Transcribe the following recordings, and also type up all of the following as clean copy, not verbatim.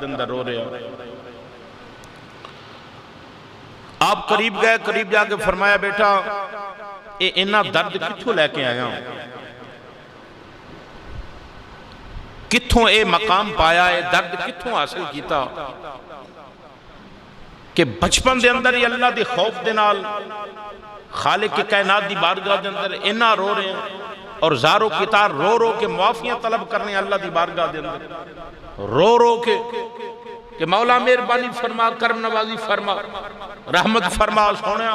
اندر رو رہے ہیں. آپ قریب گئے, قریب جا کے فرمایا بیٹا اے انہا درد کتھوں لے کے آیا ہوں, کتھوں اے مقام پایا, اے درد کتھوں حاصل کیتا کہ بچپن دے اندر ہی اللہ دی خوف دے نال خالق کی کائنات دی بارگاہ دے اندر انہا رو رہے ہیں اور زارو کتار رو رو کے معافیاں طلب کرنے اللہ دی بارگاہ دے اندر رو رو کے کہ مولا مہربانی فرما, کرم نوازی فرما, رحمت فرما, سونے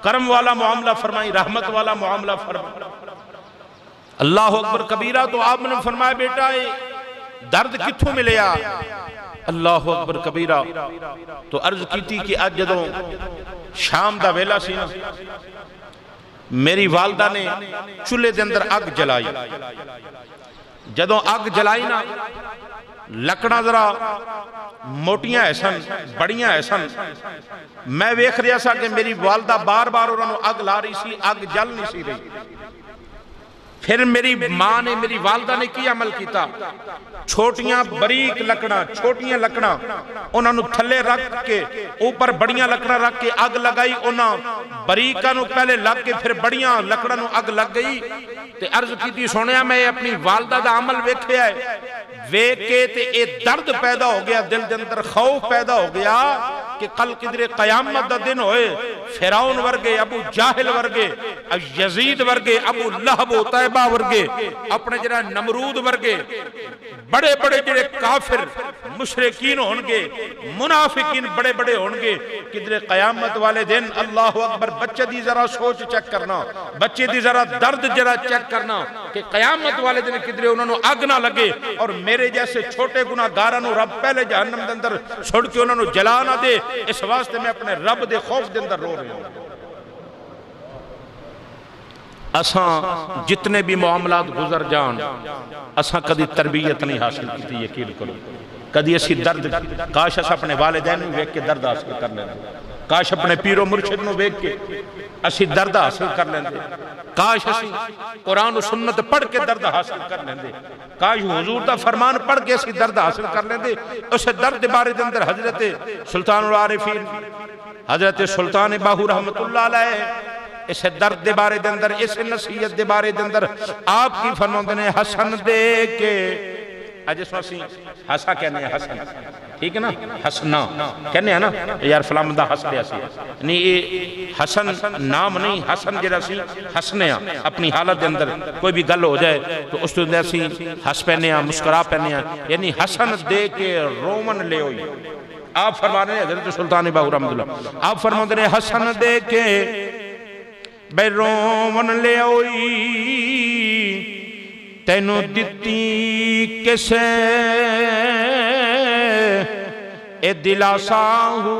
کرم والا معاملہ فرمائی, رحمت والا معاملہ فرما. اللہ اکبر کبیرہ. تو آپ نے فرمایا بیٹا درد کتھوں ملیا؟ اللہ اکبر کبیرہ. تو عرض کی تھی کہ آج جدوں شام دا ویلا سی نا, میری والدہ نے چولہے دے اندر اگ جلائی. جدوں اگ جلائی نا, لکڑا ذرا موٹیاں ایسن, بڑیاں ایسن. میں ویکھ رہا سا کہ میری والدہ بار بار انہوں اگ لا رہی سی, اگ جل نہیں سی رہی. پھر میری ماں نے, میری والدہ نے کی عمل کیتا, چھوٹیاں بریک لکڑا, چھوٹیاں لکڑا انہوں تھلے رکھ کے اوپر بڑیاں لکڑا رکھ کے اگ لگائی. انہوں بریکاں نو پہلے لگ کے پھر بڑیاں لکڑا نو اگ لگ گئی. تے عرض کی تھی سونیا میں اپنی والدہ دا عمل ویکھے ہے, ویکھے تے اے درد پیدا ہو گیا, دل دے اندر خوف پیدا ہو گیا کہ کل قدر قیامت دا دن ہوئے فرعون ورگے, ابو جاہل ورگے, یزید ورگے, ابو لہب و طیبہ ورگے, اپنے جنہ نمرود ورگے بڑے بڑے جڑے کافر مشرکین ہونگے, منافقین بڑے بڑے ہونگے. قدر قیامت والے دن اللہ اکبر, بچے دی ذرا سوچ چیک کرنا, بچے دی ذرا درد ذرا چیک کرنا کہ قیامت والے دن قدر انہوں نے اگ نہ لگے اور میرے جیسے چھوٹے گناہگاراں رب پہلے جہنم دے اندر چھوڑ کے انہوں نے جلا نہ دے. اس واسطے میں اپنے رب دے خوف دے اندر رو رہے ہوں. اساں جتنے بھی معاملات گزر جان, اساں کدی تربیت نہیں حاصل کی تھی, یقین کرو. کدی اسی درد, کاش اساں اپنے والدین نو ویکھ کے درد حاصل کر لیں, کاش اپنے پیر و مرشد نو ویکھ کے اسی درد حاصل کر لیں, کاش اسی قرآن و سنت پڑھ کے درد حاصل کر لیں, کاش حضور دا فرمان پڑھ کے اسی درد حاصل کر لیں. اسے درد بارے دے اندر حضرت سلطان العارفین حضرت سلطان باہو رحمت اللہ علیہ اسے درد بارے دے اندر, اسے نصیحت دے بارے دے اندر آپ کی فرماندے نے حسن دے کے, آج اس وقت حسا کہنے ہیں, حسن ٹھیک ہے نا, حسنا کہنے ہیں نا یار فلاں بندہ حس لیا سی, نہیں یہ حسن نام نہیں, حسن جرا سی حسنے ہیں اپنی حالت دے اندر. کوئی بھی گل ہو جائے تو اس دے سی حس پہنے ہیں, مسکرا پہنے ہیں, یعنی حسن دے کے رومن لے ہوئی. آپ فرمانے ہیں حضرت سلطان باہو رحمت اللہ, آپ فرمانے ہیں حسن دے کے بے رومن لے ہوئی, تینو دتی کسے اے دلاسا ہو,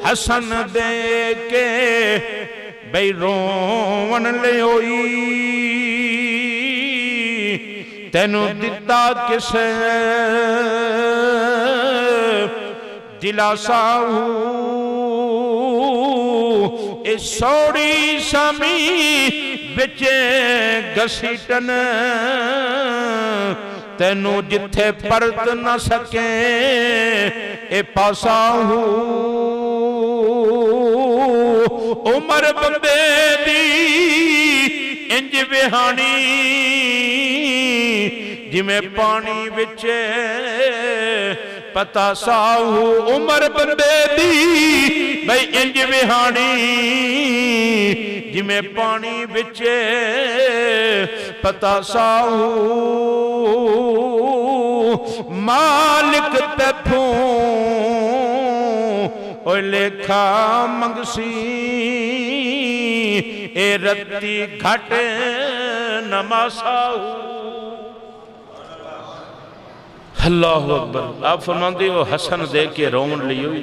حسن دے کے بے رومن لے ہوئی, تینو دتا کسے دلاسا ہو, اے سوڑی سامی بچے گسیٹن, تینو جتھے پرت نہ سکیں اے پاسا ہو, عمر بندے دی انج بہانی جی میں پانی بچے پتا ساہو, عمر بندے دی بھئی انج بہانی جی میں پانی بچے پتا ساہو, مالک تیتھوں اوہ لکھا منگسی اے رتی گھٹ نماساہو. اللہ اکبر. آپ فرماندے ہو حسن دے کے رومن لی ہوئی,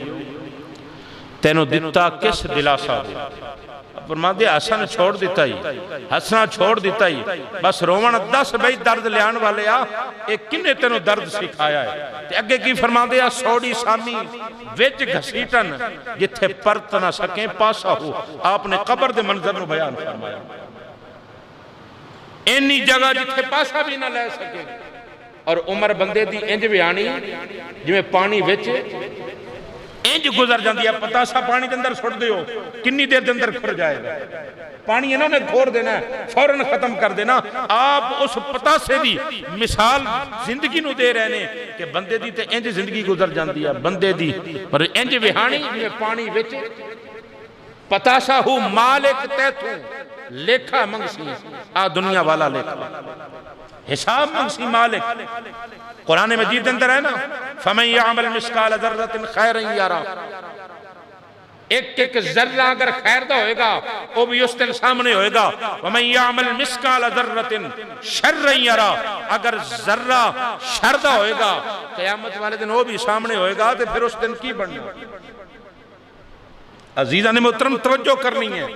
تینو دتا کس دلاسا ہو. فرماندے حسن چھوڑ دیتا ہی, حسنہ چھوڑ دیتا ہی, بس رومن 10 بھئی درد لیان والے آ, ایک کنے تینو درد سکھایا ہے. تے اگے کی فرماندے آ سوڑی سامی ویچ گھسیٹن جتھے پرت نہ سکیں پاسا ہو. آپ نے قبر دے منظر نو بیان فرمایا. اینی جگہ جتھے پاسا بھی نہ لے سکے اور عمر بندے دی انج بیانی جی میں پانی وچ انج گزر جاندی ہے پتاسا پانی دے اندر سٹ دیو کنی دیر دے اندر کھر جائے گا پانی انہوں نے کھور دینا ہے فوراں ختم کر دینا آپ اس پتاسے دی مثال زندگی نو دے رہے ہیں کہ بندے دی تے انج زندگی گزر جاندی ہے بندے دی پر انج بہانی جی میں پانی وچ پتاسا ہو مالک تیتھو لیکھا منگسی آ دنیا والا لیکھا حساب منگسی مالک قرآن مجید اندر ہے نا فَمَنْ يَعْمَلْ مِثْقَالَ ذَرَّةٍ خَيْرًا يَرَى ایک ایک ذرہ اگر خیر دا ہوئے گا وہ بھی اس دن سامنے ہوئے گا وَمَنْ يَعْمَلْ مِثْقَالَ ذَرَّةٍ شَرًّا يَرَى اگر ذرہ شر دا ہوئے گا قیامت والے دن وہ بھی سامنے ہوئے گا تو پھر اس دن کی بننا عزیزان محترم توجہ کرنی ہے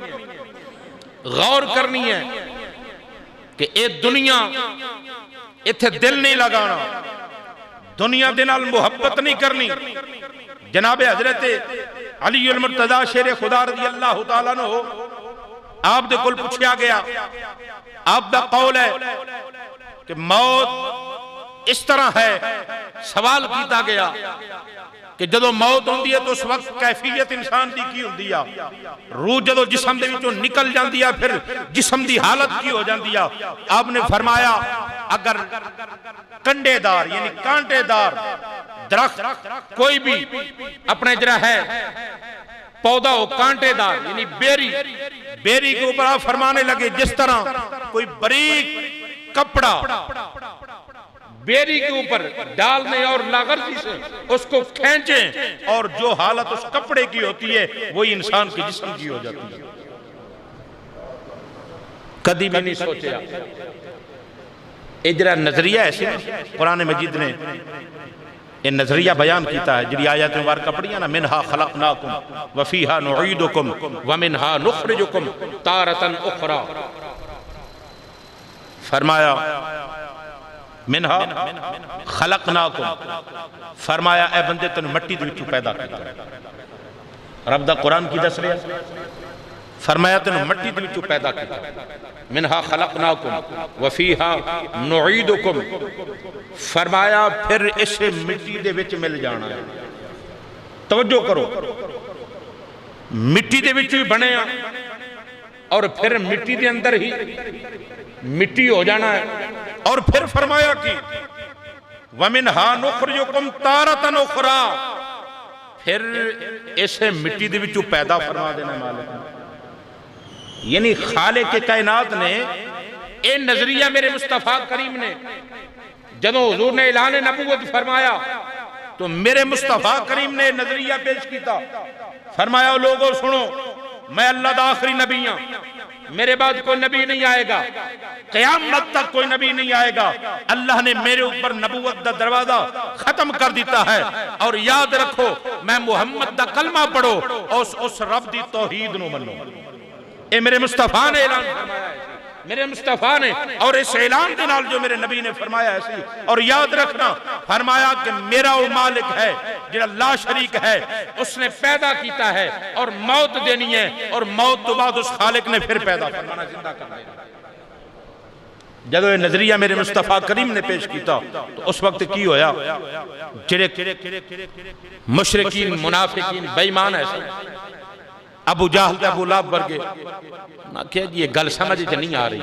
غور کرنی ہے کہ اے دنیا اتھے دل نہیں لگانا دنیا دے نال محبت نہیں کرنی جناب حضرت علی المرتضی شیر خدا رضی اللہ تعالیٰ نے ہو آپ دے کل پوچھیا گیا آپ دا قول ہے کہ موت اس طرح ہے سوال کیتا گیا کہ جدو موت ہوندی ہے تو اس وقت کیفیت انسان دی کی ہوندی ہے روح جدو جسم دے وچوں نکل جاندی ہے پھر جسم دی حالت کی ہو جاندی ہے آپ نے فرمایا اگر کنڈے دار یعنی کانٹے دار درخت کوئی بھی اپنے جرہ ہے پودا ہو کانٹے دار یعنی بیری کے اوپر آپ فرمانے لگے جس طرح کوئی باریک کپڑا بیری کے اوپر ڈالنے اور لاغرزی سے اس کو کھینچیں اور جو حالت اس کپڑے کی ہوتی ہے وہی انسان کے جسم کی ہو جاتی ہے کدی بھی نہیں سوچے اجرا نظریہ ایسے قرآن مجید نے یہ نظریہ بیان کیتا ہے جڑی آیات مبارکہ پڑھیا نا منہا خلقناکم وفیہا نعیدکم ومنہا نخرجکم تارتن اخرى فرمایا منہا خلقناکم فرمایا اے بندے تن مٹی دے وچوں پیدا کیتا رب دا قرآن کی دس رہا فرمایا تن مٹی دے وچوں پیدا کیتا منہا خلقناکم وفیہا نعیدکم فرمایا پھر اسے مٹی دے وچ مل جانا ہے توجہ کرو مٹی دے وچ بھی بنے اور پھر مٹی دے اندر ہی مٹی ہو جانا ہے اور پھر فرمایا کہ وَمِنْهَا نُخْرِجُكُمْ تَارَةً أُخْرَى پھر اسے مٹی دے وچوں پیدا فرما دینا مالک یعنی خالق کائنات نے اے نظریہ میرے مصطفیٰ کریم نے جدو حضور نے اعلان نبوت فرمایا تو میرے مصطفیٰ کریم نے نظریہ پیش کیتا فرمایا لوگوں سنو میں اللہ دا آخری نبی ہوں میرے بعد کوئی نبی نہیں آئے گا قیامت تک کوئی نبی نہیں آئے گا اللہ نے میرے اوپر نبوت دا دروازہ ختم کر دیتا ہے اور یاد رکھو میں محمد دا کلمہ پڑھو اس رب دی توحید نو منو اے میرے مصطفیٰ نے اعلان فرمایا ہے میرے مصطفیٰ نے اور اس اعلان کے نال جو میرے نبی نے فرمایا ایسی اور یاد رکھنا فرمایا کہ میرا وہ مالک ہے جنہا لا شریک ہے اس نے پیدا کیتا ہے اور موت دینی ہے اور موت تو بعد اس خالق نے پھر پیدا فرمانا زندہ کرنا ہے جدو یہ نظریہ میرے مصطفیٰ کریم نے پیش کیتا تو اس وقت کی ہویا جڑے مشرکین منافقین بیمان ایسے ابو جاہل تے ابو لہب ورگے نہ کہ یہ گل سمجھ تے نہیں آ رہی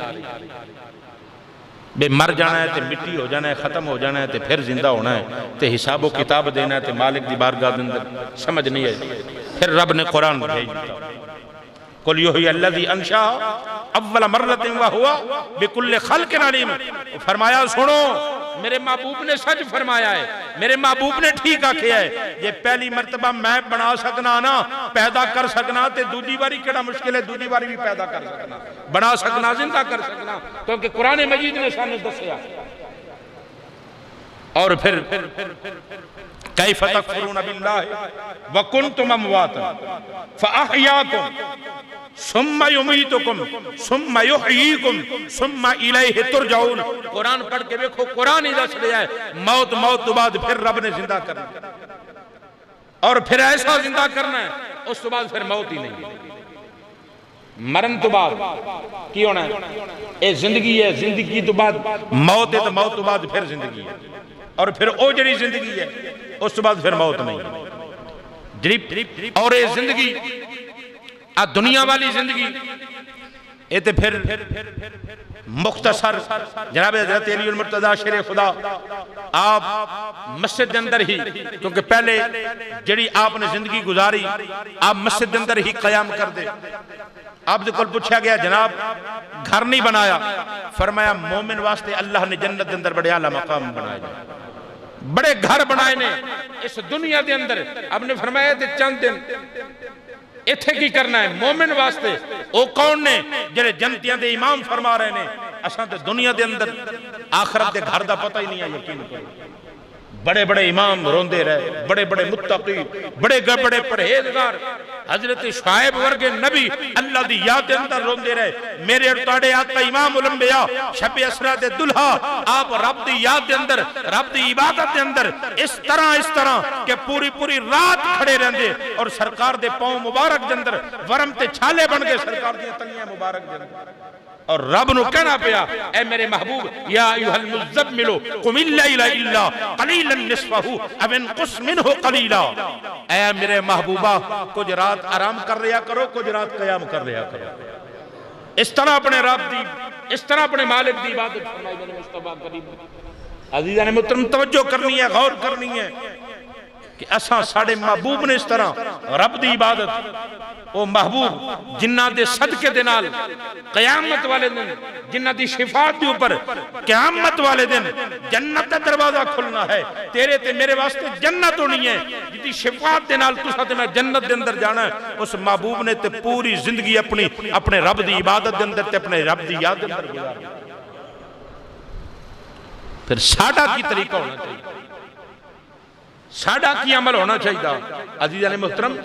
بے مر جانا ہے تے مٹی ہو جانا ہے ختم ہو جانا ہے تے پھر زندہ ہونا ہے تے حساب و کتاب دینا ہے تے مالک دی بارگاہ دے اندر سمجھ نہیں ہے پھر رب نے قرآن بھیج دیا قل یحیی الذی انشا اول مرۃ وہوا بکل خلق علیم فرمایا سنو میرے محبوب نے سچ فرمایا ہے میرے محبوب نے ٹھیک آکھیا ہے یہ پہلی مرتبہ میں بنا سکنا نا پیدا کر سکنا تے دوسری باری کیڑا مشکل ہے دوسری باری بھی پیدا کر سکنا بنا سکنا زندہ کر سکنا کیونکہ قرآن مجید نے سامنے دسیا اور پھر کیف تکفرون باللہ وکنتم امواتا فاحیاکم ثم یمیتکم ثم یحییکم ثم الیہ ترجعون قرآن پڑھ کے دیکھو قرآن ہی دس رہا ہے موت تو بعد پھر رب نے زندہ کرنا اور پھر ایسا زندہ کرنا ہے اس تو بعد پھر موت ہی نہیں مرن تو بعد کی ہونا ہے؟ اے زندگی ہے، زندگی تو بعد موت ہے، تو موت تو بعد پھر زندگی ہے، اور پھر او جڑی زندگی ہے اس تو بعد پھر موت نہیں ہے۔ اور اے زندگی دنیا والی زندگی اے تے پھر مختصر جناب حضرت علی المرتضیٰ شیر خدا آپ مسجد اندر ہی، کیونکہ پہلے جڑی آپ نے زندگی گزاری آپ مسجد اندر ہی قیام کر دے۔ آپ سے کل پوچھا گیا جناب گھر نہیں بنایا، فرمایا مومن واسطے اللہ نے جنت اندر بڑے اعلیٰ مقام بنائے جائے، بڑے گھر بنائے نے اس دنیا دے اندر۔ اب نے فرمایا تھے چند دن ایتھے کی کرنا ہے مومن واسطے، او کون نے جنہیں جنتیاں دے امام فرما رہے نے، اساں تے دنیا دے اندر آخرت دے گھر دا پتہ ہی نہیں ہے، یقین کرو۔ بڑے بڑے امام روندے رہے، بڑے بڑے متقی، بڑے بڑے پرہیزگار، حضرت شعیب ورگے نبی اللہ دی یاد اندر روندے رہے۔ میرے اور تاڑے آتا امام الانبیاء شب اسرا دے دلہا آپ رب دی یاد اندر، رب دی عبادت اندر اس طرح کہ پوری پوری رات کھڑے رہندے، اور سرکار دے پاؤں مبارک دے اندر ورم تے چھالے بن گئے سرکار دی تنیاں مبارک دے اندر، اور رب نو کہنا پیا اے میرے محبوب یا ایھا المزمل قم اللیل الا قلیلا نصفہ او انقص منہ قلیلا، اے میرے محبوبہ کچھ رات آرام کر لیا کرو، کچھ رات قیام کر لیا کرو۔ اس طرح اپنے رب دی، اس طرح اپنے مالک دی عبادت فرمائی میرے مصطفیٰ کریم۔ عزیزان محترم توجہ کرنی ہے، غور کرنی ہے کہ اساں ساڑے محبوب نے اس طرح رب دی عبادت، وہ محبوب جنہ دے صدقے دے نال قیامت والے دن، جنہ دی شفاعت دے اوپر قیامت والے دن جنت دا دروازہ کھلنا ہے، تیرے تے میرے واسطے جنت ہونی ہے، جدی شفاعت دے نال تساں تے میں جنت دے اندر جانا ہے۔ اس محبوب نے تے پوری زندگی اپنے رب دی عبادت دے اندر تے اپنے رب دی یاد دے اندر گزاری۔ پھر ساڈا کی طریقہ ہونا چاہیے، ساڈا کی عمل ہونا چاہیے۔ عزیزان محترم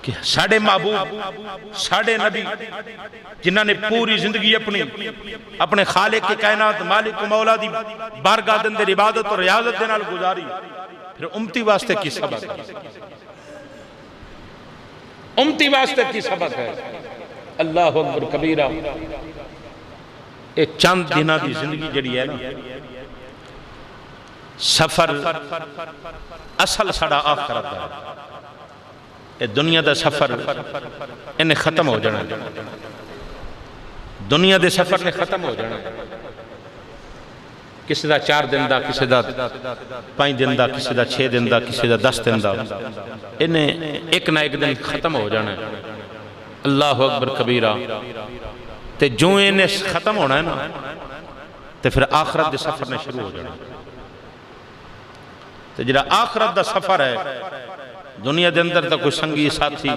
کہ ساڑے محبوب، ساڑے نبی جنہاں نے پوری زندگی اپنے خالق کے کائنات مالک و مولا دی بارگاہ دے اندر عبادت اور ریاضت دے نال گزاری، پھر امتی واسطے کی سبق ہے، امتی واسطے کی سبق ہے۔ اللہ اکبر کبیرہ۔ ایک چند دنہ دی زندگی جڑی ہے نا، سفر اصل ساڑا آخرت ہے، اے دنیا دا سفر انہیں ختم ہو جانا، دنیا دے سفر نے ختم ہو جانا، کسی دا 4 دن دا، کسی دا 5 دن دا، کسی دا 6 دن دا، کسی دا 10 دن دا، انہیں ایک نہ ایک دن ختم ہو جانا ہے۔ اللہ اکبر کبیرہ۔ تے جو انہیں ختم ہونا ہے نا، تے پھر آخرت دے سفر نے شروع ہو جانا۔ تے جڑا آخرت دا سفر ہے، دنیا دے اندر تا کوئی سنگی ساتھی،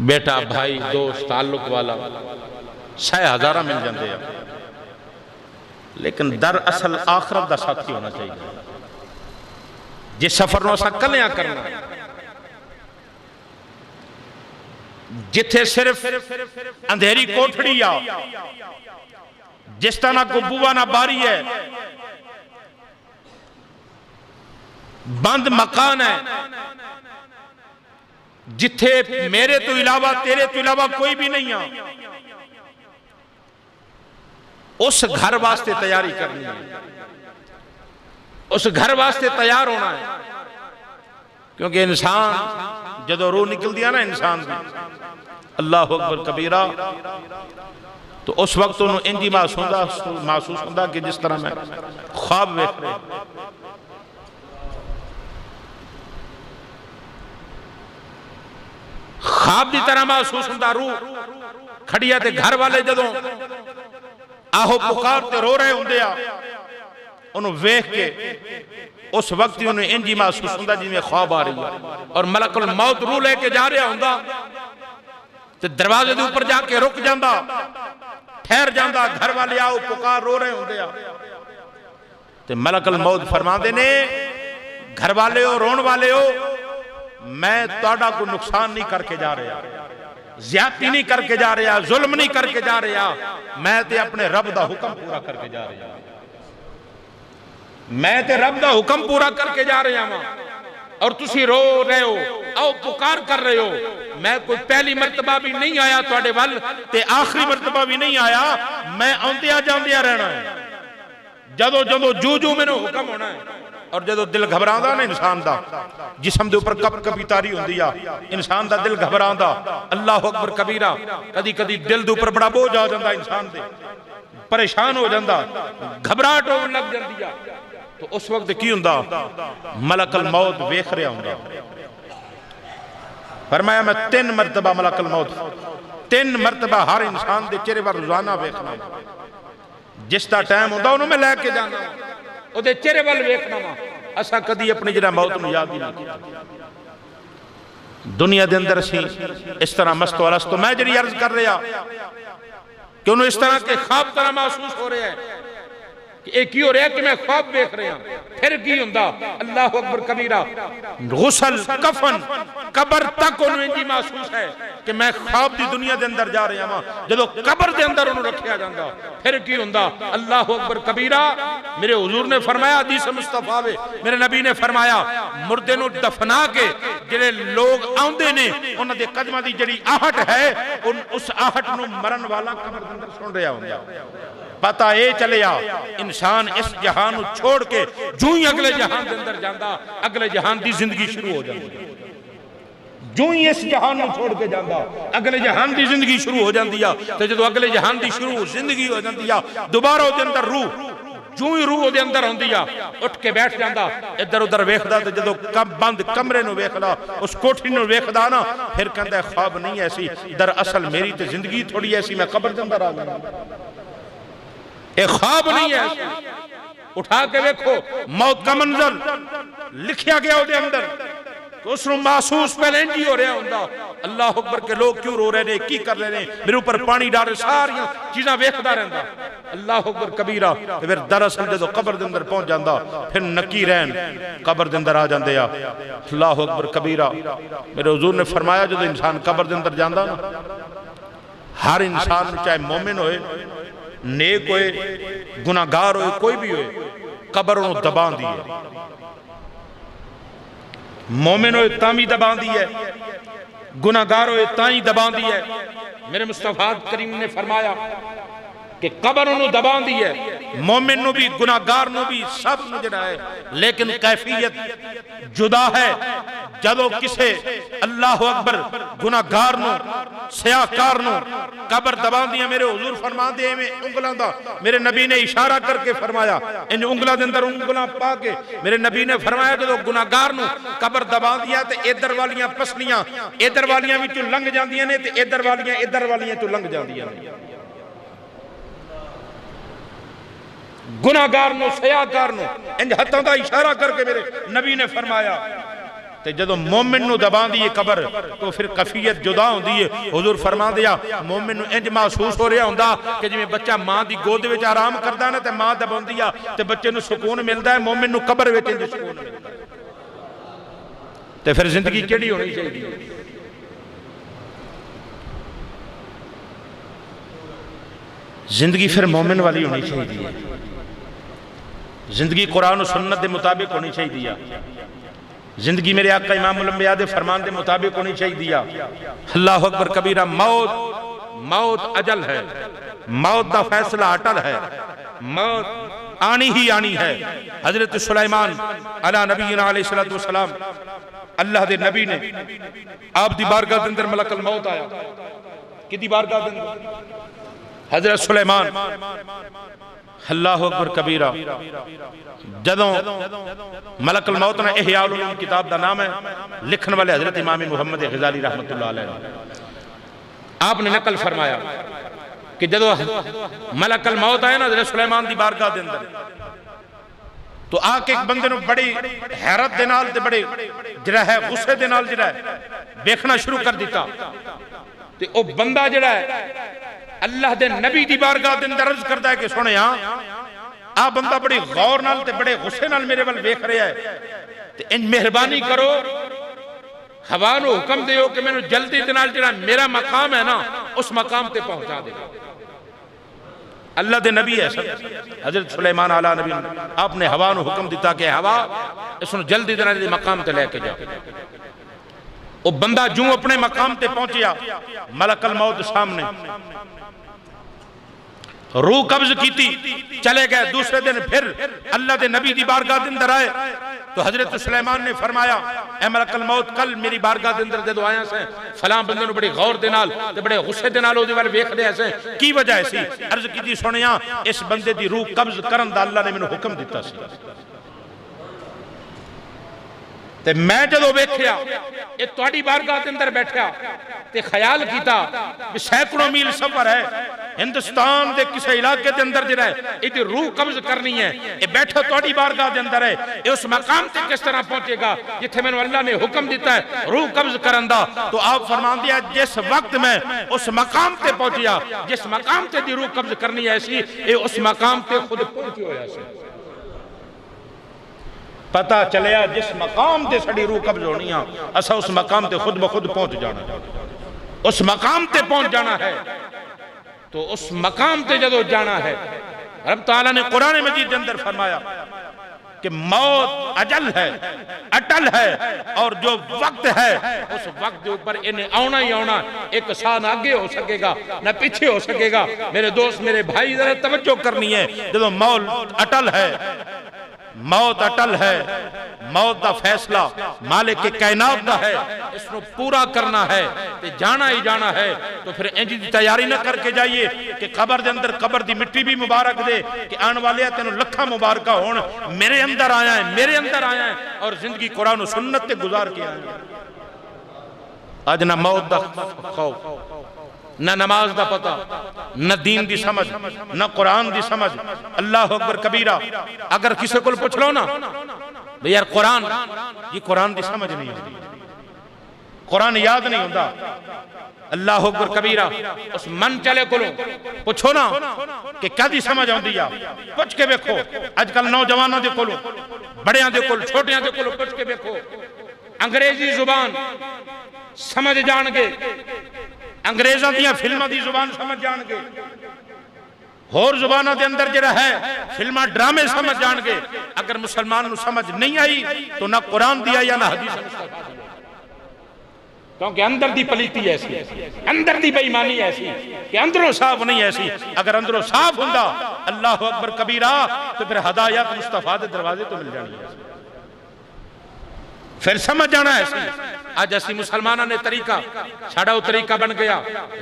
بیٹا، بھائی، دوست، تعلق والا 6,000 مل جاندے ہیں، لیکن در اصل آخرت دا ساتھی ہونا چاہیے، جس سفر نو اسا کلیاں کرنا، جتھے صرف اندھیری کوٹھڑی یا جس طرح کو بوا نہ باری ہے، بند مکان ہے، جتھے میرے تو علاوہ تیرے تو علاوہ کوئی بھی نہیں ہے، اس گھر واسطے تیاری کرنی ہے، اس گھر واسطے تیار ہونا ہے، کیونکہ انسان جدو روح نکل دیا نا انسان بھی، اللہ اکبر کبیرہ، تو اس وقت انہوں انجی محسوس ہوندہ کہ جس طرح میں خواب ویکھ رہے، خواب دی طرح محسوس ہوندہ، روح کھڑیا تے گھر والے جدوں آہو پکار تے رو رہے ہوندے آ، انہوں ویکھ کے اس وقت ہی انہوں انجی محسوس ہوندہ جن میں خواب آ رہی ہے، اور ملک الموت روح لے کے جا رہا ہوندہ، تے دروازے دے اوپر جا کے رک جاندہ، ٹھہر جاندہ، گھر والے آؤ پکار رو رہے ہوندے آ، تے ملک الموت فرما دینے گھر والے ہو، رون والے ہو، میں توڑا کو نقصان نہیں کر کے جا رہا، زیادتی نہیں کر کے جا رہا، ظلم نہیں کر کے جا رہا، میں تے اپنے رب دا حکم پورا کر کے جا رہا، میں تے رب دا حکم پورا کر کے جا رہا ہوں، اور تسی رو رہے ہو او پکار کر رہے ہو میں کوئی پہلی مرتبہ بھی نہیں آیا تواڈے ول تے آخری مرتبہ بھی نہیں آیا میں آندیا جاندیا رہنا ہے جدو جدو جو جو میں نے حکم ہونا ہے اور جدو دل گھبراندہ نا انسان دا جسم دے اوپر کب کبھی تاری ہوں دیا انسان دا دل گھبراندہ اللہ اکبر کبیرہ کدی کدی دل دے اوپر بڑا بوجھ آ جاندہ انسان دے پریشان ہو جاندہ گھبراہٹ ہو لگ جاندی تو اس وقت کی ہوں دا ملک الموت ویکھ رہا ہوں دا فرمایا میں 3 مرتبہ ملک الموت 3 مرتبہ ہر انسان دے چہرے پر روزانہ ویکھنا جس دا ٹائم ہوں دا انہوں میں لے کے جانا او دے چہرے پر ویکھنا اسا کدی اپنی جرہ موت میں یاد ہی نہیں دنیا دے اندر سی اس طرح مست و رست تو میں جری عرض کر رہا کہ انہوں اس طرح کے خواب طرح محسوس ہو رہے ہیں کہ ایک ہی ہو رہا ہے کہ میں خواب بیک رہے ہیں پھر کی ہوندہ اللہ اکبر کبیرہ غسل کفن قبر تک انہوں انجی محسوس ہے کہ میں خواب دی دنیا دے اندر جا رہے ہیں جدو قبر دے اندر انہوں رکھیا جاندہ پھر کی ہوندہ اللہ اکبر کبیرہ میرے حضور نے فرمایا حدیث مصطفیٰ میرے نبی نے فرمایا مردے نو دفنا کے جڑے لوگ آندے نے انہوں دے قدمہ دی جڑی آہٹ ہے اس آہٹ نو مرن والا قبر دے اندر سن رہا ہوندہ پتہ اے چلے آ انسان اس جہان چھوڑ کے جو ہی اگلے جہان دے اندر جاندہ اگلے جہان دی زندگی شروع ہو جاندی جو ہی اس جہان چھوڑ کے جاندہ اگلے جہان دی زندگی شروع ہو جاندی تو جدو اگلے جہان دی شروع زندگی ہو جاندی دوبارہ ہو دے اندر روح جو ہی روح ہو دے اندر ہوندی اٹھ کے بیٹھ جاندہ ادھر ادھر ویکھدا تو جدو بند کمرے نو ویکھدا اس کوٹھی نو ویکھدا نا پھر کہندا ہے خواب نہیں ایسی در اصل میری تے زندگی تھوڑی ایسی میں قبر دے اندر آ گیا ایک خواب نہیں ہے اٹھا کے دیکھو موت کا منظر لکھیا گیا ہو دے اندر تو اس نے محسوس پہلے انجی ہو رہا ہوندہ اللہ اکبر کے لوگ کیوں رو رہے ہیں کی کر رہے ہیں میرے اوپر پانی ڈارے ساری چیزاں ویکھدا رہندا اللہ اکبر کبیرہ پھر دراصل جدو قبر دے اندر پہنچ جاندہ پھر نکی رہن قبر دے اندر آ جاندے اللہ اکبر کبیرہ میرے حضور نے فرمایا جدو انسان قبر دے اندر جاندہ نا ہر انسان چاہے مومن ہوئے نیک ہوئے گناہگار ہوئے کوئی بھی ہوئے قبر انہوں دبان دی ہے مومن ہوئے تامی دبان دی ہے گناہگار ہوئے تائیں دبان دی ہے میرے مصطفیٰ کریم نے فرمایا کہ قبر انہوں دبان دی ہے مومن نو بھی گناہگار نو بھی سب نو جڑا ہے لیکن کیفیت جدا ہے جدو کسے اللہ اکبر گناہگار نو سیاہکار نو قبر دبان دیا میرے حضور فرمان دے میں انگلان دا میرے نبی نے اشارہ کر کے فرمایا ان انگلان دے اندر انگلان پا کے میرے نبی نے فرمایا جدو گناہگار نو قبر دبان دیا تے ادھر والیاں پسلیاں ادھر والیاں بھی تو لنگ جاندیاں نے تے ادھر والیاں تو لنگ جاندیاں نے گناہگار نو سیاہکار نو انج ہتھاں دا اشارہ کر کے میرے نبی نے فرمایا تے جدو مومن نو دبان دیئے قبر تو پھر کفیت جدا ہوں دیئے حضور فرما دیا مومن نو انج محسوس ہو رہا ہوں کہ جب بچہ ماں دی گود وچ آرام کردہ نا تے ماں دبان دیا تے بچے نو سکون ملدا ہے مومن نو قبر وچ انج سکون ملدا ہے تے پھر زندگی کیڑی ہونی چاہیے زندگی پھر مومن والی ہونی چاہیے زندگی قرآن و سنت دے مطابق ہونی چاہیے زندگی میرے آقا امام الانبیاء دے فرمان دے مطابق ہونی چاہیے اللہ اکبر کبیرہ موت اجل ہے موت دا فیصلہ اٹل ہے موت آنی ہی آنی ہے حضرت سلیمان علی نبینا علیہ السلام اللہ دے نبی نے آپ دی بارگاہ دے اندر ملک الموت آیا کدی بارگاہ دے اندر حضرت سلیمان اللہ اکبر کبیرہ جدوں ملک الموت نے احیاء العلوم کتاب دا نام ہے لکھن والے حضرت امام محمد غزالی رحمت اللہ علیہ آپ نے نقل فرمایا کہ جدوں ملک الموت آئے نا حضرت سلیمان دی بارگاہ دے اندر تو آکے ایک بندے نو بڑی حیرت دے نال تے بڑے جڑا ہے غصے دے نال جڑا ہے دیکھنا شروع کر دیتا تے او بندہ جڑا ہے اللہ دے نبی دی بارگاہ دے اندر عرض کرتا ہے کہ سونے آ بندہ بڑی غور نال تے بڑے غصے نال میرے ول ویکھ رہا ہے تے ان مہربانی کرو ہوا نو حکم دیو کہ میں جلدی دے نال جڑا میرا مقام ہے نا اس مقام تے پہنچا دے اللہ دے نبی ہے حضرت سلیمان علیہ نبی آپ نے ہوا نو حکم دیتا کہ ہوا اس نے جلدی دینا دی مقام تے لے کے جا. وہ بندہ جوں اپنے مقام تے پہنچیا ملک الموت سامنے روح قبض کیتی چلے گئے. دوسرے دن پھر اللہ دے نبی دی بارگاہ دے اندر آئے تو حضرت سلیمان نے فرمایا اے ملک الموت کل میری بارگاہ دے اندر جدوں آیا سے فلاں بندے نو بڑی غور دے نال تے بڑے غصے دے نال اودے ول ویکھ دے ایسے کی وجہ ہے سی. عرض کیتی سنیا اس بندے دی روح قبض کرن دا اللہ نے مینوں حکم دیتا سی تے میں جدوں ویکھیا اے تہاڈی بارگاہ دے اندر بیٹھا تے خیال کیتا کہ سینکڑوں میل سفر ہے ہندوستان دے کسے علاقے دے اندر جڑا ہے ایدی روح قبض کرنی ہے اے بیٹھا تہاڈی بارگاہ دے اندر ہے اے اس مقام تے کس طرح پہنچے گا جتھے مینوں اللہ نے حکم دیتا ہے روح قبض کرن دا. تو آپ فرمان دیا جس وقت میں اس مقام تے پہنچیا جس مقام تے دی روح قبض کرنی ہے ایسی اے اس مقام تے خود پہنچی ہویا سی. پتہ چلیا جس مقام تے سڑی روح قبض ہونی ہے اسا اس مقام تے خود بخود پہنچ جانا اس مقام تے پہنچ جانا ہے. تو اس مقام تے جدو جانا ہے رب تعالیٰ نے قرآن مجید کے اندر فرمایا کہ موت اجل ہے اٹل ہے اور جو وقت ہے اس وقت کے اوپر انہیں آنا ہی آنا. ایک سال آگے ہو سکے گا نہ پیچھے ہو سکے گا. میرے دوست میرے بھائی ذرا توجہ کرنی ہے جدو موت اٹل ہے موت اٹل ہے موت دا فیصلہ مالک کے کائنات دا ہے اس کو پورا کرنا ہے تے جانا ہی جانا ہے. تو پھر انجی دی تیاری نہ کر کے جائیے کہ قبر دے اندر قبر دی مٹی بھی مبارک دے کہ آن والے تینوں لکھا مبارکہ ہون میرے اندر آیا ہے میرے اندر آیا ہے اور زندگی قرآن و سنت تے گزار کے آیا ہے. آج نہ موت دا خوف نہ نماز دا پتہ نہ دین دی سمجھ نہ قرآن دی سمجھ. اللہ اکبر کبیرہ. اگر کسی کو پوچھ لو نا بھئی یار قرآن یہ قرآن دی سمجھ نہیں ہوتی قرآن یاد نہیں ہوتا. اللہ اکبر کبیرہ. اس من چلے کو پوچھو نا کہ کیا دی سمجھ آن دیا پوچھ کے بیکھو. آج کل نوجوانوں دے کولو بڑیاں دے کولو چھوٹیاں دے کولو پوچھ کے بیکھو انگریزی زبان سمجھ جان گے انگریزاں دیاں فلمہ دی زبان سمجھ جان گے اور زبانہ دے اندر جڑا ہے فلمہ ڈرامے سمجھ جان گے. اگر مسلمان نو سمجھ نہیں آئی تو نہ قرآن دیا یا نہ حدیث مصطفیٰ دیا کیونکہ اندر دی پلیتی ایسی اندر دی بے ایمانی ایسی کہ اندروں صاف نہیں ایسی. اگر اندروں صاف ہوندہ اللہ اکبر کبیرہ تو پھر ہدایت مصطفیٰ دے دروازے تو مل جانی ہے پھر سمجھ جانا ہے ایسی. آج ایسی مسلمانہ نے طریقہ ساڑھا وہ طریقہ بن گیا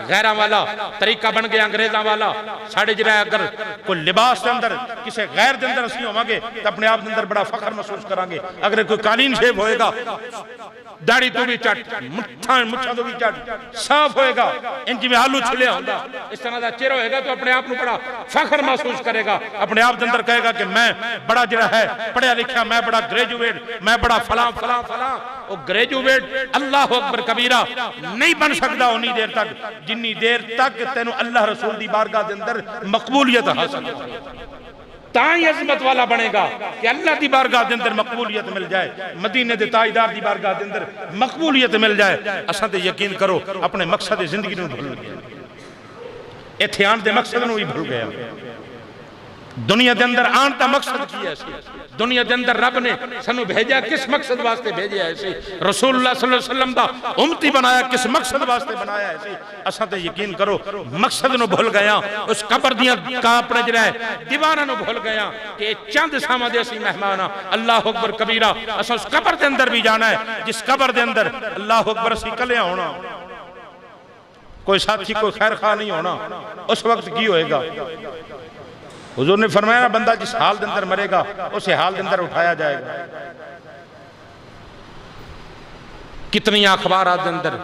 غیرہ والا طریقہ بن گیا انگریزہ والا. ساڑھے جرائے اگر کوئی لباس دے اندر کسے غیر دے اندر اسی ہوں گے تو اپنے آپ دے اندر بڑا فخر محسوس کرانگے. اگر کوئی قالین شیب ہوئے گا داڑھی تو بھی چٹ مچھا تو بھی چٹ صاف ہوئے گا انجی میں آلو چھلے ہوگا اس طرح دا چہرہ ہوئے گا تو اپنے آپ نے بڑا فخر محسوس کرے گا. اپنے آپ دے اندر کہے گا کہ میں بڑا جرہ ہے پڑھیا لکھا میں بڑا گریجویٹ میں بڑا فلاں فلاں فلاں. وہ گریجویٹ اللہ اکبر کبیرہ نہیں بن سکتا انہی دیر تک جنہی دیر تک تینوں اللہ رسول دی بارگاہ دے اندر مقبولیت حاصل ہے. تائیں عظمت والا بنے گا کہ اللہ دی بارگاہ دے اندر مقبولیت مل جائے مدینے دے تاجدار دی بارگاہ دے اندر مقبولیت مل جائے. اساں تے یقین کرو اپنے مقصد زندگی نو بھول گیا ایتھے آن دے مقصد نو بھی بھول گیا. دنیا دے اندر آن تا مقصد کی ایسی دنیا دے اندر رب نے سنو بھیجا کس مقصد واسطے بھیجا ایسی رسول اللہ صلی اللہ علیہ وسلم دا امتی بنایا کس مقصد واسطے بنایا ایسی. اساں تے یقین کرو مقصد نو بھول گیا اس قبر دیاں کاپڑے جڑا ہے دیوانہ نو بھول گیا کہ چند ساما دے اسی مہمانہ. اللہ اکبر کبیرہ. اساں اس قبر دے اندر بھی جانا ہے جس قبر دے اندر اللہ اکبر اسی کلے ہونا کوئی ساتھی کوئی خیر خواہ نہیں ہونا. اس وقت کی ہوئے گا حضور نے فرمایا نا بندہ جس حال دے اندر مرے گا اسے حال دے اندر اٹھایا جائے گا. کتنی اخبارات دے اندر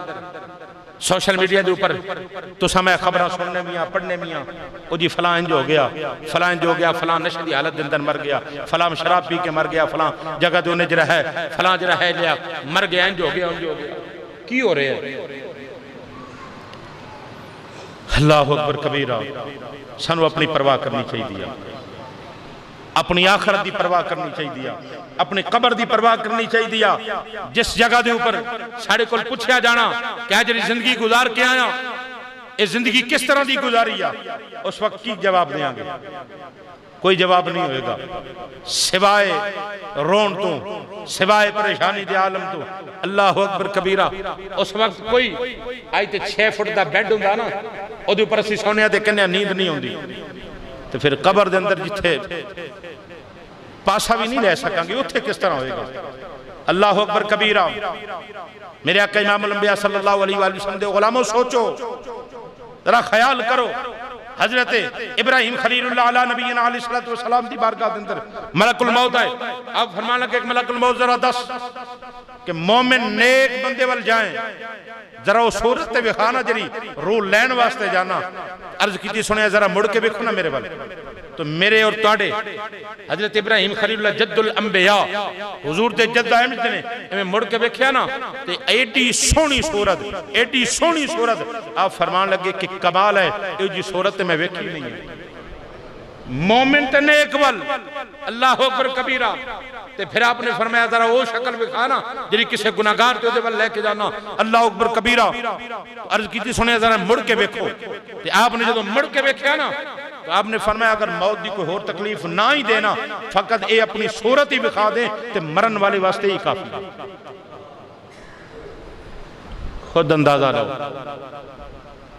سوشل میڈیا دے اوپر تو سمے خبرہ سننے میاں پڑھنے میاں او جی فلاں انج ہو گیا فلاں انج ہو گیا فلاں نشے دی حالت دے اندر مر گیا فلاں شراب پی کے مر گیا فلاں جگہ دے انہیں جرہ ہے فلاں جرہ ہے لیا مر گیا انج ہو گیا انج ہو گیا. کی ہو رہے ہیں اللہ اکبر کبیرہ. سانو اپنی پرواہ کرنی چاہیے دیا اپنی آخرت دی پرواہ کرنی چاہیے دیا اپنی قبر دی پرواہ کرنی چاہیے دیا. جس جگہ دے اوپر ساڑھے کل پوچھیا جانا کہ آج زندگی گزار کے آیا یہ زندگی کس طرح دی گزاری ہے، اس وقت کی جواب دیں گے؟ کوئی جواب نہیں ہوئے گا سوائے رون تو، سوائے پریشانی دے عالم تو۔ اللہ اکبر کبیرہ۔ اس وقت کوئی آئی تے 6 فٹ دا بیڈ ہوں نا، او دے اوپر اسی سونے دے کنے نیند نہیں ہوندی، تو پھر قبر دے اندر جتھے پاسا بھی نہیں لے سکاں گے، اتھے کس طرح ہوئے گا؟ اللہ اکبر کبیرہ۔ میرے آقا امام الانبیاء صلی اللہ علیہ وآلہ وسلم دے غلاموں سوچو، ذرا خیال کرو، حضرت ابراہیم خلیل اللہ علیہ نبینا علیہ السلام دی بارگاہ دے اندر ملک الموت آئے، اب فرمانا کہ ایک ملک الموت ذرا دس کہ مومن نیک بندے وال جائیں، ذرا وہ صورت تے بخانا جری روح لین واسطے جانا، عرض کی تھی سنے ذرا مڑ کے بکھنا میرے وال، تو میرے اور تاڑے حضرت ابراہیم خلیل اللہ جد الانبیاء حضور تے جد احمد نے ہمیں مڑ کے بکھیا نا، تے ایڈی سونی صورت، ایڈی سونی صورت، آپ فرمان لگے کہ کمال ہے، یہ جی صورت میں ویکھی نہیں ہے۔ مومن تے نیک وال اللہ اکبر کبیرہ، تے پھر آپ نے فرمایا ذرا وہ شکل بکھانا جری کسے گناہگار تے وال لے کے جانا، اللہ اکبر کبیرہ۔ عرض کی تھی سنے ذرا مڑ کے بیکھو، تے آپ نے جدو مڑ کے بیکھیا نا، تو آپ نے فرمایا اگر موت دی کوئی اور تکلیف نہ ہی دینا، فقط اے اپنی صورت ہی بکھا دیں تے مرن والے واسطے ہی کافی۔ خود اندازہ لو،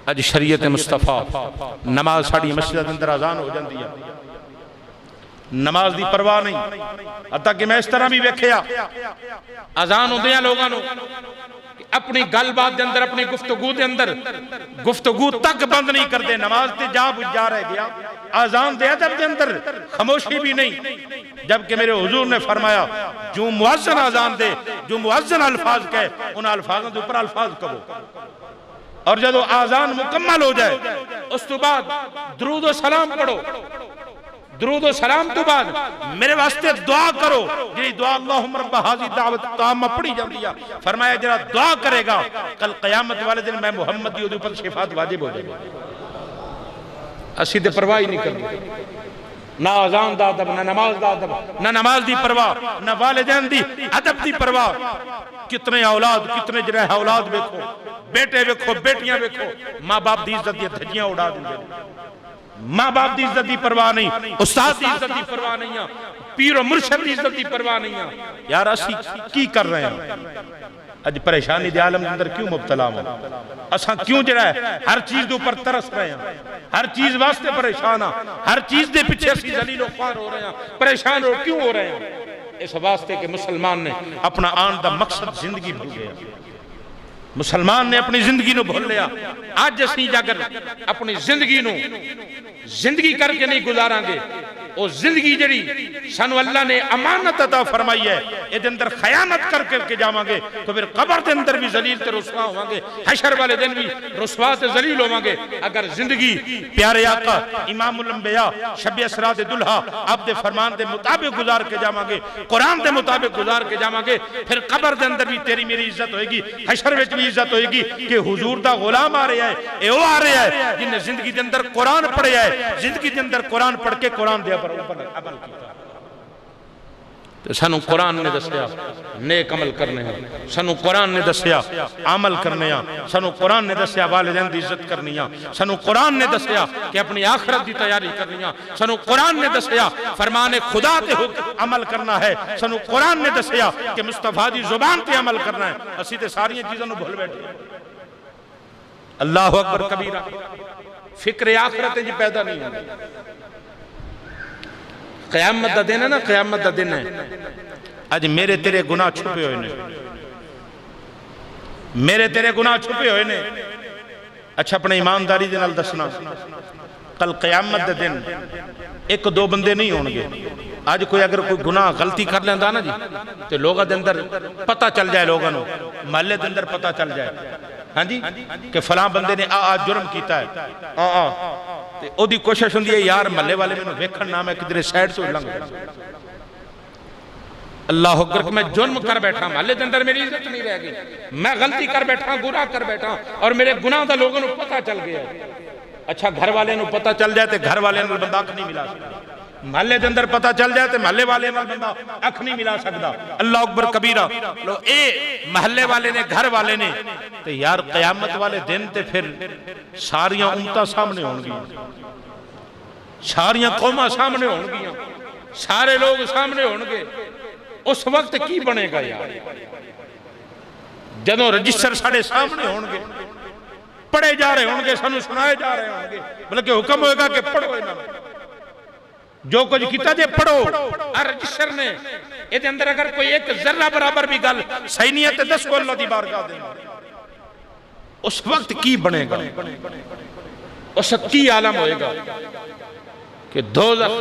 اج شریعت مصطفیٰ نماز ساڑی مسجد اندر آزان ہو جاندی ہے، نماز دی پرواہ نہیں، حتیٰ کہ میں اس طرح بھی ویکھیا آزان ہو دیا لوگاں نو اپنی گل بات دے اندر، اپنی گفتگو دے اندر گفتگو تک بند نہیں کر دے، نماز تے جا بجھ جا رہ گیا، آزان دے ادب دے اندر خاموشی بھی نہیں، جبکہ میرے حضور نے فرمایا جو مؤذن آزان دے، جو مؤذن الفاظ کہے، ان الفاظوں دے اوپر الفاظ کہو، اور جب آزان مکمل ہو جائے اس تو بعد درود و سلام پڑھو، درود و سلام تو بعد میرے واسطے دعا کرو، جی دعا اللہم رب حاضی دعوت تامہ پڑھی جاندی ہے، فرمایا جرا دعا کرے گا کل قیامت والے دن میں محمد دیو دے پر شفاعت واجب ہو جائے گا۔ اسی دے پرواہی نہیں کرتے، نہ آزان دا ادب، نہ نماز دا ادب، نہ نماز دی پرواہ، نہ والدین دی ادب دی پرواہ۔ کتنے اولاد، کتنے جنہیں اولاد بیکھو، بیٹے بیکھو، بیٹیاں بیکھو، ماں باپ دی عزت دی دھجیاں اڑا دیں گے، ماں باپ دی عزت دی پرواہ نہیں، استاد دی عزت دی پرواہ نہیں، پیر و مرشد دی عزت دی پرواہ نہیں۔ یار اسی کی کر رہے ہیں؟ اج پریشانی دے عالم اندر کیوں مبتلا ہوں؟ اساں کیوں جڑا ہے ہر چیز دے اوپر ترس رہے ہیں، ہر چیز واسطے پریشان ہیں، ہر چیز دے پیچھے اسی ذلیل و خوار ہو رہے ہیں، پریشان ہو کیوں ہو رہے ہیں؟ اس واسطے کہ مسلمان نے اپنا آن دا مقصد زندگی بھول گیا، مسلمان نے اپنی زندگی نو بھول لیا۔ آج اسی جاگر اپنی زندگی کر کے نہیں گزاراں گے، وہ زندگی جڑی سانو اللہ نے امانت عطا فرمائی ہے، یہ اندر خیانت کر کے جاواں گے تو پھر قبر دے اندر بھی ذلیل تے رسوا ہوواں گے، حشر والے دن بھی رسوا تے ذلیل ہوواں گے۔ اگر زندگی پیارے آقا امام الانبیاء شب اسراء دے دلہا آپ دے فرمان دے مطابق گزار کے جاواں گے، قرآن دے مطابق گزار کے جاواں گے، پھر قبر دے اندر بھی تیری میری عزت ہوئے گی، حشر وچ بھی عزت ہوئے گی کہ حضور دا غلام آ رہا ہے، اے وہ آ رہا ہے جن نے زندگی دے اندر قرآن پڑھیا ہے، زندگی دے اندر قرآن پڑھ کے قرآن دے عمل کیتا۔ تو سانو قرآن نے دسیا نیک عمل کرنے ہیں، سانو قرآن نے دسیا عمل کرنے ہیں، سانو قرآن نے دسیا والدین دی عزت کرنی ہیں، سانو قرآن نے دسیا کہ اپنی آخرت دی تیاری کرنی ہیں، سانو قرآن نے دسیا فرمان خدا تے عمل کرنا ہے، سانو قرآن نے دسیا کہ مصطفیٰ دی زبان تے عمل کرنا ہے، اسی تے ساری چیزوں بھول بیٹھے۔ اللہ اکبر کبیرہ، فکر آخرت جی پیدا نہیں ہوگی۔ قیامت دا دن ہے نا، قیامت دا دن ہے، آج میرے تیرے گناہ چھپے ہوئے نے، میرے تیرے گناہ چھپے ہوئے نے۔ اچھا اپنے ایمانداری دے نال دسنا، کل قیامت دا دن ایک دو بندے نہیں ہونگے۔ آج کوئی اگر کوئی گناہ غلطی کر لیندہ نا جی تو لوگاں دے اندر پتہ چل جائے، لوگاں نو محلے دے اندر پتہ چل جائے، ہاں جی کہ فلاں بندے نے جرم کیتا ہے، او دی کوشش ہوندی ہے یار محلے والے میں ویکھن نہ میں کدھر سائیڈ سے لنگ جاؤں۔ اللہ اکبر کہ میں جرم کر بیٹھا، محلے دے اندر میری عزت نہیں رہ گئی، میں غلطی کر بیٹھا، گناہ کر بیٹھا اور میرے گناہ دا لوگوں نو پتہ چل گیا۔ اچھا گھر والے نو پتہ چل جائے تے گھر والے نو بندہ نہیں ملا سکتا، محلے دے اندر پتہ چل جائے تو محلے والے نال بندہ اکھ نہیں ملا سکدا. اللہ اکبر کبیرہ. لو اے محلے والے نے گھر والے نے تو یار قیامت والے دن تے پھر ساریاں امتاں سامنے ہون گی, ساریاں قوماں سامنے ہون گی, سارے لوگ سامنے ہون گے. اس وقت کی بنے گا یار جدوں رجسٹر ساڑے سامنے ہون گے, پڑھے جا رہے ہوں گے, سنو سنائے جا رہے ہوں گے, بلکہ حکم ہوئے گا کہ پڑھو انہوں جو کچھ کیتا جے پڑھو. اور رجسٹر نے یہ اندر اگر کوئی ایک ذرہ برابر بھی گل صحیح نہیں ہے تو 10 کو اللہ دی بارگاہ دیں. اس وقت کی بنے گا, اس وقت کی عالم ہوئے گا کہ دوزخ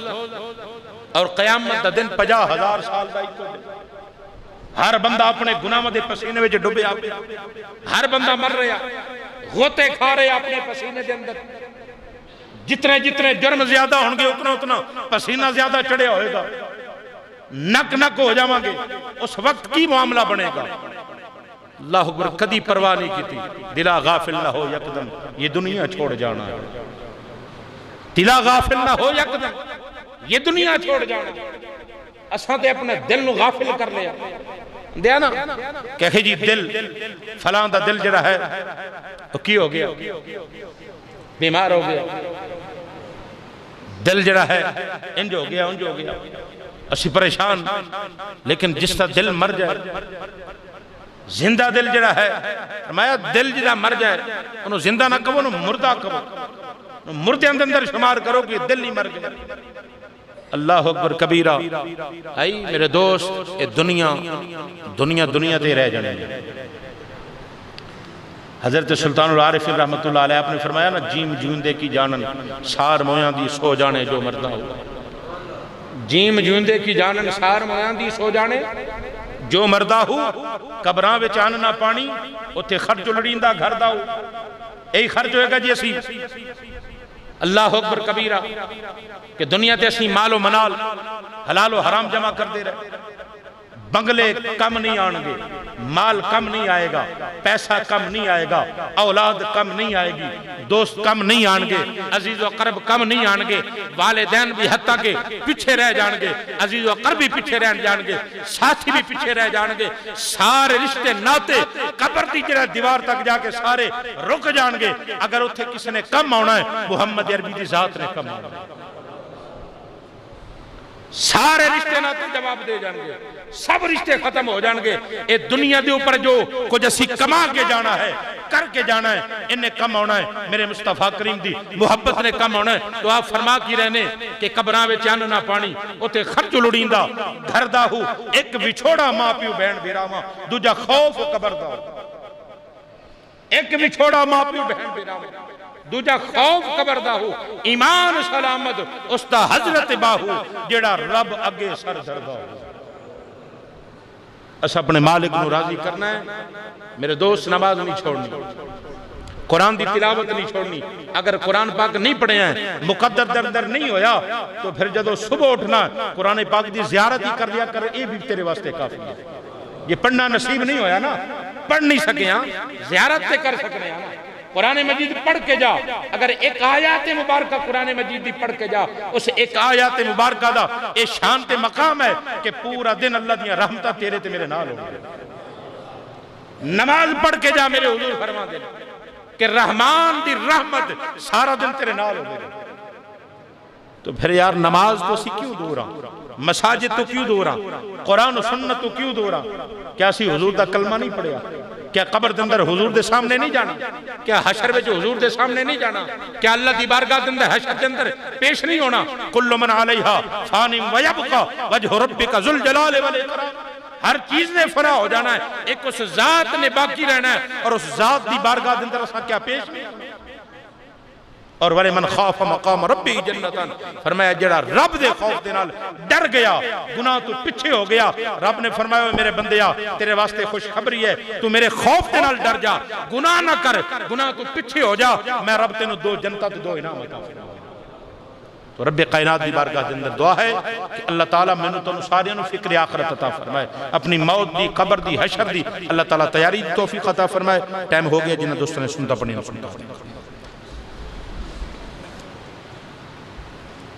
اور قیامت دا دن 50,000 سال دا ایک دن. ہر بندہ اپنے گناہ دے پسینے میں ڈوبے آپے, ہر بندہ مر رہا, غوطے کھا رہے اپنے پسینے دے اندر. جتنے جتنے جرم زیادہ ہوں گے اتنا اتنا پسینہ زیادہ چڑھے ہوئے گا, نک نک ہو جاؤں گے. اس وقت کی معاملہ بنے گا. اللہ اکبر. کدی پرواہ نہیں کی تھی, دلا غافل نہ ہو یکدم یہ دنیا چھوڑ جانا ہے. دلا غافل نہ ہو یکدم یہ دنیا چھوڑ جانا. اساں تے اپنے دل نو غافل کر لیا دیا نا کہ جی دل فلاں دا دل جڑا ہے تو کی ہو گیا, بیمار ہو گیا. دل جڑا ہے انج ہو گیا انج ہو گیا, اسی پریشان. لیکن جس کا دل مر جائے, زندہ دل جڑا ہے, فرمایا دل جڑا مر جائے انہوں زندہ نہ کہو, انہوں مردہ کہو. مردے اندر شمار کرو کہ دل نہیں مر گیا. اللہ اکبر کبیرہ. آئی میرے دوست, اے دنیا تے رہ جانے. حضرت سلطان العارف رحمت اللہ علیہ آپ نے فرمایا نا, جیم جوندے کی جانن سار مویاں دی سو جانے جو مردہ ہو. جیم جوندے کی جانن سار مویاں دی سو جانے جو مردہ ہو. قبراں وچ آننا پانی اتھے خرچ لڑیندہ گھر دا ہو. یہی خرچ ہوئے گا جی اسی. اللہ اکبر کبیرہ کہ دنیا تے اسی مال و منال حلال و حرام جمع کر دے رہے. بنگلے کم نہیں آن گے, مال کم نہیں آئے گا, پیسہ کم نہیں آئے گا, اولاد کم نہیں آئے گی, دوست کم نہیں آن گے, عزیز و قرب کم نہیں آن گے, والدین بھی حتیٰ کہ پیچھے رہ جان گے, عزیز و قرب بھی پیچھے رہ جان گے, ساتھی بھی پیچھے رہ جان گے. سارے رشتے ناتے قبر دی جڑا دیوار تک جا کے سارے رک جان گے. اگر اتھے کسی نے کم آنا ہے محمد عربی دی ذات نے کم آنا ہے. سارے رشتے ناتے جواب دے جان گے, سب رشتے ختم ہو جان گے. اے دنیا دے اوپر جو کچھ اسی کما کے جانا ہے, کر کے جانا ہے, انہیں کم ہونا ہے. میرے مصطفیٰ کریم دی محبت نے کم ہونا ہے. تو آپ فرما کی رہنے کہ قبراں وچ آننا پانی اتے خرچ لڑیندہ گھر دا ہو. ایک بچھوڑا ماں پیو بہن بیراواں, دوجا خوف قبر دا ہو. ایک بچھوڑا ماں پیو بہن بیراواں, دوجا خوف قبر دا ہو. ایمان سلامت اس دا حضرت باہو جڑا رب اگے سر دردہ ہو. اس اپنے مالک نو راضی کرنا ہے. میرے دوست نماز نہیں چھوڑنی, قرآن دی تلاوت نہیں چھوڑنی. اگر قرآن پاک نہیں پڑھے ہیں, مقدر در در نہیں ہویا, تو پھر جدو صبح اٹھنا قرآن پاک دی زیارت ہی کر لیا کر, یہ بھی تیرے واسطے کافی ہے. یہ پڑھنا نصیب نہیں ہویا نا, پڑھ نہیں سکے ہاں, زیارت تے کر سکنے ہاں. قرآن مجید پڑھ کے جا, اگر ایک آیات مبارکہ قرآن مجید دی پڑھ کے جا, اس ایک آیات مبارکہ دا اے شان تے مقام ہے کہ پورا دن اللہ دیا رحمتہ تیرے تے میرے نال ہو. نماز پڑھ کے جا, میرے حضور فرما دے کہ رحمان دی رحمت سارا دن تیرے نال ہو. تو پھر یار نماز تو اسی کیوں دو رہا, مساجد تو کیوں دو رہا, قرآن و سنت تو کیوں دو رہا؟ کیا اسی حضور دا کلمہ نہیں پڑھیا؟ کیا قبر دے اندر حضور دے سامنے نہیں جانا؟ کیا حشر وچ حضور دے سامنے نہیں جانا؟ کیا اللہ دی بارگاہ دے اندر حشر دے اندر پیش نہیں ہونا؟ کل من علیہا فان ویبقا وجہ ربک ذو الجلال والاکرام. ہر چیز نے فنا ہو جانا ہے, ایک اس ذات نے باقی رہنا ہے, اور اس ذات دی بارگاہ دے اندر اسا کیا پیش نہیں. اور وَلِمَنْ خَافَ مَقَامَ رَبِّهِ جَنَّتَانِ, فرمایا جڑا رب دے خوف دے نال ڈر گیا, گناہ تو پیچھے ہو گیا. رب نے فرمایا میرے بندیا تیرے واسطے خوشخبری ہے, تو میرے خوف دے نال ڈر جا, گناہ نہ کر, گناہ تو پیچھے ہو جا, میں رب تینوں 2 جنتا تے 2 انعام عطا فرماؤں. تو رب کائنات دی بارگاہ دے اندر دعا ہے کہ اللہ تعالیٰ میں تو ساریاں فکر آخرت عطا فرمائے, اپنی موت دی, قبر دی, حشر دی اللہ تعالیٰ تیاری توفیق عطا فرمائے. ٹائم ہو گیا جنہیں دوستوں نے سنتا پڑھیں.